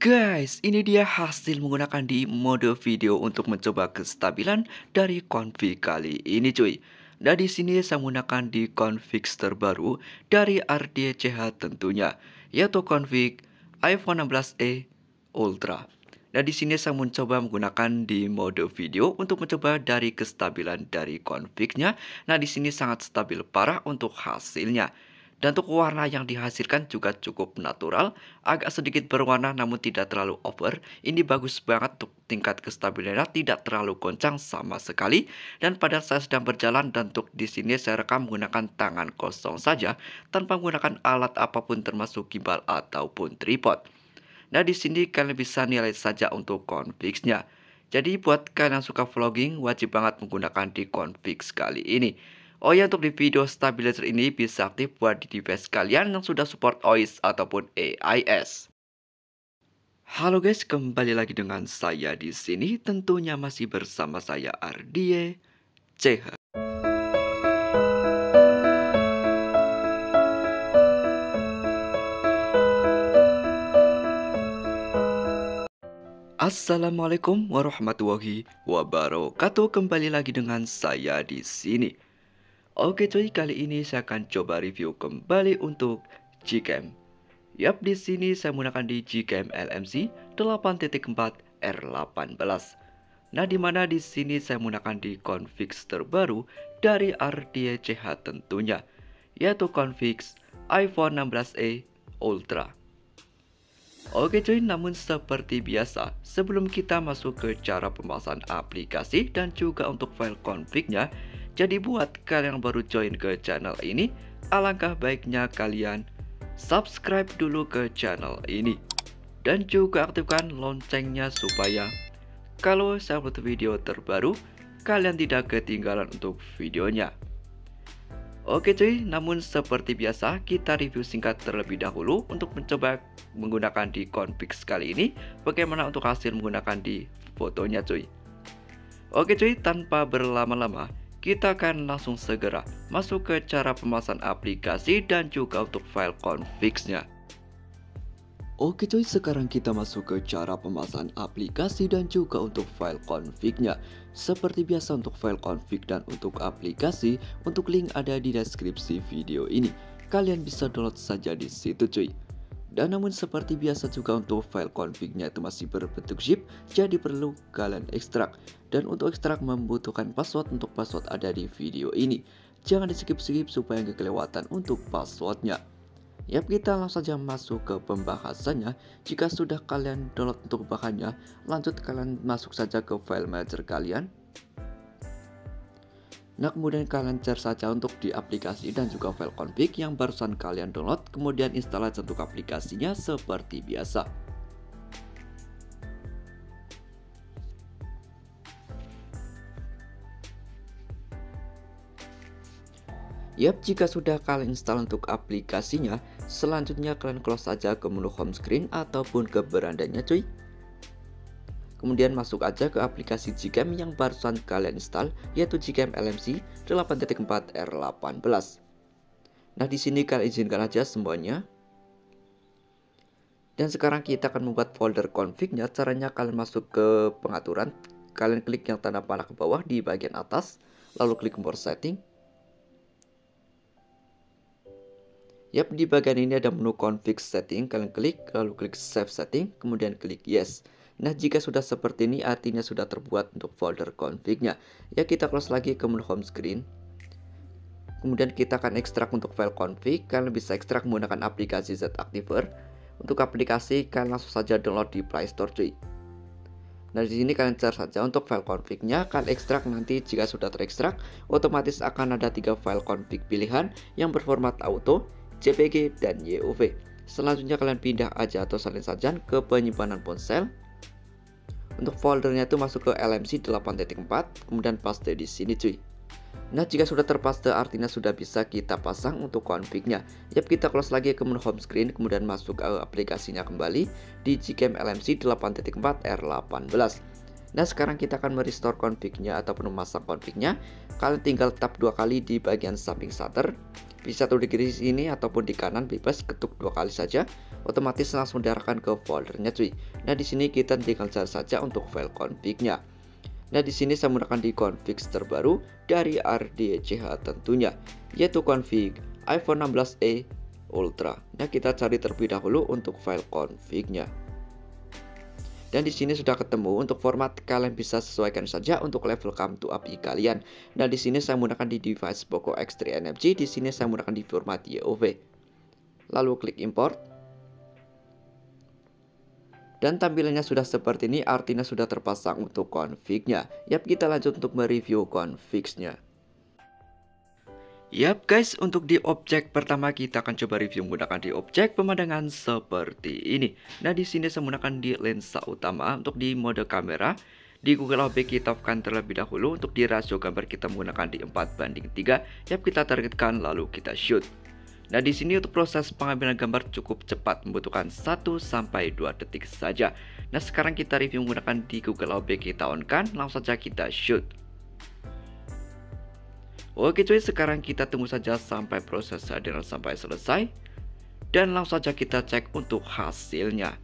Guys, ini dia hasil menggunakan di mode video untuk mencoba kestabilan dari config kali ini cuy. Nah di sini saya menggunakan di config terbaru dari RDCH tentunya, yaitu config iPhone 16e Ultra. Nah di sini saya mencoba menggunakan di mode video untuk mencoba dari kestabilan dari confignya. Nah di sini sangat stabil parah untuk hasilnya. Dan untuk warna yang dihasilkan juga cukup natural, agak sedikit berwarna namun tidak terlalu over. Ini bagus banget untuk tingkat kestabilannya, tidak terlalu goncang sama sekali. Dan pada saat saya sedang berjalan dan untuk di sini saya rekam menggunakan tangan kosong saja tanpa menggunakan alat apapun termasuk gimbal ataupun tripod. Nah di sini kalian bisa nilai saja untuk config-nya. Jadi buat kalian yang suka vlogging wajib banget menggunakan di config kali ini. Oh ya, untuk di video stabilizer ini bisa aktif buat di device kalian yang sudah support OIS ataupun AIS. Halo guys, kembali lagi dengan saya di sini. Tentunya masih bersama saya Ardie CH. Assalamualaikum warahmatullahi wabarakatuh. Kembali lagi dengan saya di sini. Oke cuy, kali ini saya akan coba review kembali untuk Gcam. Yap, di sini saya menggunakan di Gcam LMC 8.4 R18. Nah, dimana di sini saya menggunakan di config terbaru dari RDCH tentunya, yaitu config iPhone 16e Ultra. Oke cuy, namun seperti biasa, sebelum kita masuk ke cara pembahasan aplikasi dan juga untuk file config-nya, jadi buat kalian yang baru join ke channel ini, alangkah baiknya kalian subscribe dulu ke channel ini. Dan juga aktifkan loncengnya supaya kalau saya buat video terbaru, kalian tidak ketinggalan untuk videonya. Oke cuy, namun seperti biasa kita review singkat terlebih dahulu untuk mencoba menggunakan di config kali ini. Bagaimana untuk hasil menggunakan di fotonya cuy. Oke cuy, tanpa berlama-lama, kita akan langsung segera masuk ke cara pembahasan aplikasi dan juga untuk file config-nya. Oke cuy, sekarang kita masuk ke cara pembahasan aplikasi dan juga untuk file config-nya. Seperti biasa untuk file config dan untuk aplikasi, untuk link ada di deskripsi video ini. Kalian bisa download saja di situ cuy. Dan namun seperti biasa juga untuk file config-nya itu masih berbentuk zip, jadi perlu kalian ekstrak. Dan untuk ekstrak membutuhkan password, untuk password ada di video ini. Jangan di skip-skip supaya nggak kelewatan untuk passwordnya. Yap, kita langsung saja masuk ke pembahasannya. Jika sudah kalian download untuk bahannya, lanjut kalian masuk saja ke file manager kalian. Nah, kemudian kalian cari saja untuk di aplikasi dan juga file config yang barusan kalian download. Kemudian install aja untuk aplikasinya seperti biasa. Yap, jika sudah kalian install untuk aplikasinya, selanjutnya kalian close saja ke menu home screen ataupun ke berandanya cuy. Kemudian masuk aja ke aplikasi Gcam yang barusan kalian install, yaitu Gcam LMC 8.4 R18. Nah, di sini kalian izinkan aja semuanya. Dan sekarang kita akan membuat folder config-nya. Caranya kalian masuk ke pengaturan, kalian klik yang tanda panah ke bawah di bagian atas, lalu klik more setting. Yap, di bagian ini ada menu config setting, kalian klik, lalu klik save setting, kemudian klik yes. Nah, jika sudah seperti ini artinya sudah terbuat untuk folder config-nya. Ya, kita close lagi ke menu home screen. Kemudian kita akan ekstrak untuk file config. Kalian bisa ekstrak menggunakan aplikasi Z-Activer. Untuk aplikasi kalian langsung saja download di Play Store cuy. Nah, di sini kalian cari saja untuk file config-nya, kalian ekstrak. Nanti jika sudah terekstrak, otomatis akan ada 3 file config pilihan yang berformat auto, JPG, dan YOV. Selanjutnya kalian pindah aja atau salin saja ke penyimpanan ponsel. Untuk foldernya itu masuk ke LMC 8.4, kemudian paste di sini cuy. Nah, jika sudah terpaste artinya sudah bisa kita pasang untuk config-nya. Yap, kita close lagi ke menu home screen, kemudian masuk ke aplikasinya kembali di Gcam LMC 8.4 R18. Nah, sekarang kita akan merestore config-nya ataupun memasang config-nya. Kalian tinggal tap 2 kali di bagian samping shutter. Bisa tuh di kiri sini ataupun di kanan, bebas, ketuk 2 kali saja, otomatis langsung diarahkan ke foldernya cuy. Nah di sini kita tinggal cari saja untuk file config-nya. Nah di sini saya menggunakan di config terbaru dari RDCH tentunya, yaitu config iPhone 16e Ultra. Nah kita cari terlebih dahulu untuk file config-nya. Dan di sini sudah ketemu. Untuk format kalian bisa sesuaikan saja untuk level come to API kalian. Nah di sini saya menggunakan di device Poco X3 NFC. Di sini saya menggunakan di format YOV. Lalu klik import. Dan tampilannya sudah seperti ini, artinya sudah terpasang untuk config-nya. Yap, kita lanjut untuk mereview config-nya. Yap guys, untuk di objek pertama kita akan coba review menggunakan di objek pemandangan seperti ini. Nah di sini saya menggunakan di lensa utama. Untuk di mode kamera di Google HB kita akan terlebih dahulu. Untuk di rasio gambar kita menggunakan di 4:3. Yap, kita targetkan lalu kita shoot. Nah di sini untuk proses pengambilan gambar cukup cepat, membutuhkan 1-2 detik saja. Nah sekarang kita review menggunakan di Google HB kita on kan, langsung saja kita shoot. Oke cuy, sekarang kita tunggu saja sampai proses hadir sampai selesai. Dan langsung saja kita cek untuk hasilnya.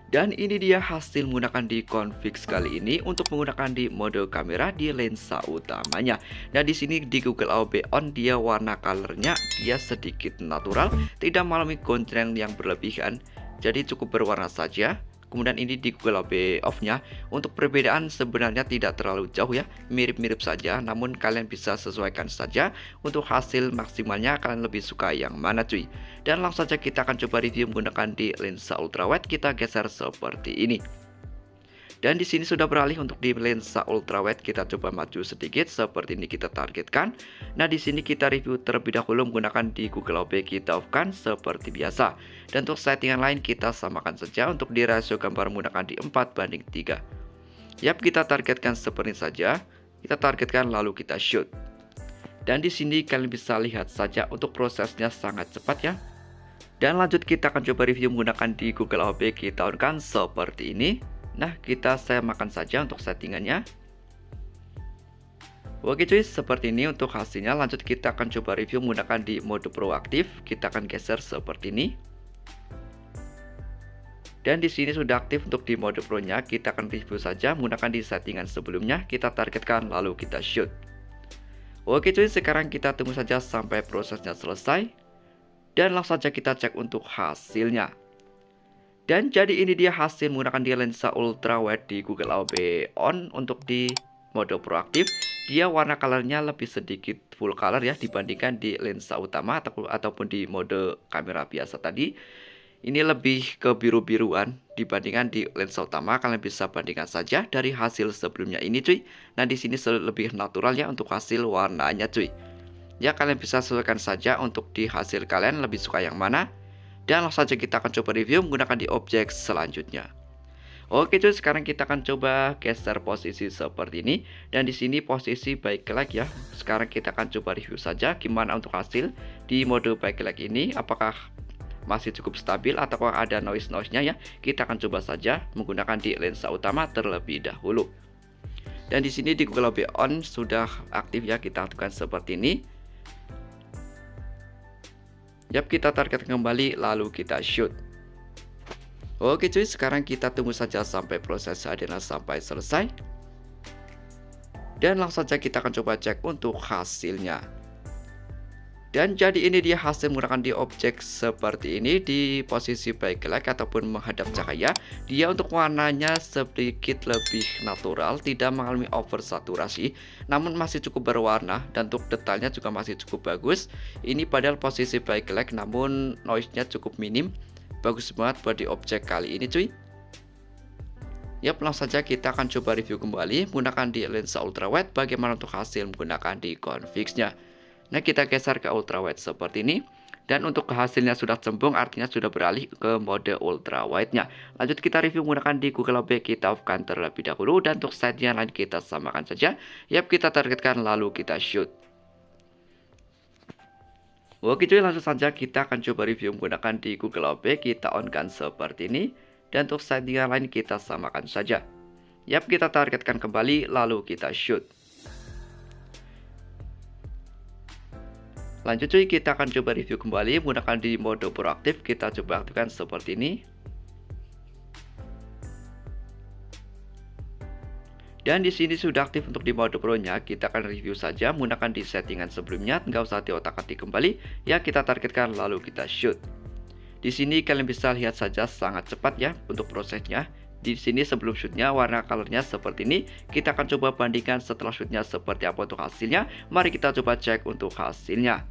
Dan ini dia hasil menggunakan di config kali ini untuk menggunakan di mode kamera di lensa utamanya. Nah di sini di Google AOB on dia warna colornya dia sedikit natural, tidak mengalami gonjreng yang berlebihan. Jadi cukup berwarna saja. Kemudian ini di Google HB off-nya. Untuk perbedaan sebenarnya tidak terlalu jauh ya, mirip-mirip saja. Namun kalian bisa sesuaikan saja. Untuk hasil maksimalnya kalian lebih suka yang mana cuy. Dan langsung saja kita akan coba review menggunakan di lensa ultrawide. Kita geser seperti ini. Dan di sini sudah beralih untuk di lensa ultrawide, kita coba maju sedikit seperti ini kita targetkan. Nah di sini kita review terlebih dahulu menggunakan di Google HB kita off-kan seperti biasa. Dan untuk settingan lain kita samakan saja. Untuk di rasio gambar menggunakan di 4:3. Yap, kita targetkan seperti ini saja. Kita targetkan lalu kita shoot. Dan di sini kalian bisa lihat saja untuk prosesnya sangat cepat ya. Dan lanjut kita akan coba review menggunakan di Google HB kita on-kan seperti ini. Nah kita samakan saja untuk settingannya. Oke cuy, seperti ini untuk hasilnya. Lanjut kita akan coba review menggunakan di mode proaktif. Kita akan geser seperti ini. Dan di sini sudah aktif untuk di mode pro nya. Kita akan review saja menggunakan di settingan sebelumnya. Kita targetkan lalu kita shoot. Oke cuy, sekarang kita tunggu saja sampai prosesnya selesai. Dan langsung saja kita cek untuk hasilnya. Dan jadi ini dia hasil menggunakan di lensa ultrawide di Google AOB on. Untuk di mode proaktif dia warna colornya lebih sedikit full color ya dibandingkan di lensa utama ataupun di mode kamera biasa tadi. Ini lebih ke biru-biruan dibandingkan di lensa utama. Kalian bisa bandingkan saja dari hasil sebelumnya ini cuy. Nah di sini lebih natural ya untuk hasil warnanya cuy. Ya kalian bisa sesuaikan saja untuk di hasil kalian lebih suka yang mana. Dan langsung saja kita akan coba review menggunakan di objek selanjutnya. Oke cuy, sekarang kita akan coba geser posisi seperti ini. Dan di sini posisi backlight ya. Sekarang kita akan coba review saja gimana untuk hasil di mode backlight ini. Apakah masih cukup stabil atau ada noise-nya ya. Kita akan coba saja menggunakan di lensa utama terlebih dahulu. Dan di sini di Google HB on sudah aktif ya, kita aktifkan seperti ini. Yap, kita target kembali lalu kita shoot. Oke cuy, sekarang kita tunggu saja sampai proses hadirnya sampai selesai. Dan langsung saja kita akan coba cek untuk hasilnya. Dan jadi ini dia hasil menggunakan di objek seperti ini di posisi backlight ataupun menghadap cahaya. Dia untuk warnanya sedikit lebih natural, tidak mengalami oversaturasi, namun masih cukup berwarna dan untuk detailnya juga masih cukup bagus. Ini padahal posisi backlight namun noise-nya cukup minim. Bagus banget buat di objek kali ini cuy. Yap, langsung saja kita akan coba review kembali menggunakan di lensa ultrawide bagaimana untuk hasil menggunakan di config-nya. Nah kita geser ke ultrawide seperti ini. Dan untuk hasilnya sudah cembung, artinya sudah beralih ke mode ultrawide nya. Lanjut kita review menggunakan di Google HB kita off-kan terlebih dahulu. Dan untuk settingan lain kita samakan saja. Yap, kita targetkan lalu kita shoot. Oke cuy, langsung saja kita akan coba review menggunakan di Google HB kita on-kan seperti ini. Dan untuk settingan lain kita samakan saja. Yap, kita targetkan kembali lalu kita shoot. Lanjut cuy, kita akan coba review kembali menggunakan di mode proaktif. Kita coba aktifkan seperti ini. Dan di sini sudah aktif untuk di mode pro-nya. Kita akan review saja menggunakan di settingan sebelumnya, nggak usah diotak-atik kembali. Ya, kita targetkan lalu kita shoot. Di sini kalian bisa lihat saja sangat cepat ya untuk prosesnya. Di sini sebelum shootnya warna colornya seperti ini. Kita akan coba bandingkan setelah shootnya seperti apa untuk hasilnya. Mari kita coba cek untuk hasilnya.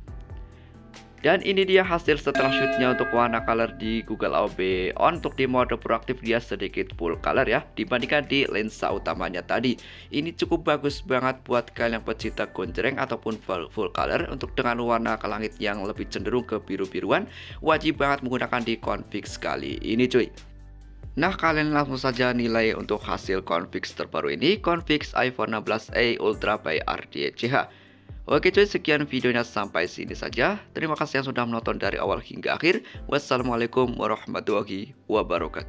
Dan ini dia hasil setelah shootnya untuk warna color di Google AOB On. Untuk di mode proaktif dia sedikit full color ya, dibandingkan di lensa utamanya tadi. Ini cukup bagus banget buat kalian pecinta gonjreng ataupun full color. Untuk dengan warna ke langit yang lebih cenderung ke biru-biruan, wajib banget menggunakan di config sekali ini cuy. Nah, kalian langsung saja nilai untuk hasil config terbaru ini, config iPhone 16a Ultra by RDCH. Oke cuy, sekian videonya sampai sini saja. Terima kasih yang sudah menonton dari awal hingga akhir. Wassalamualaikum warahmatullahi wabarakatuh.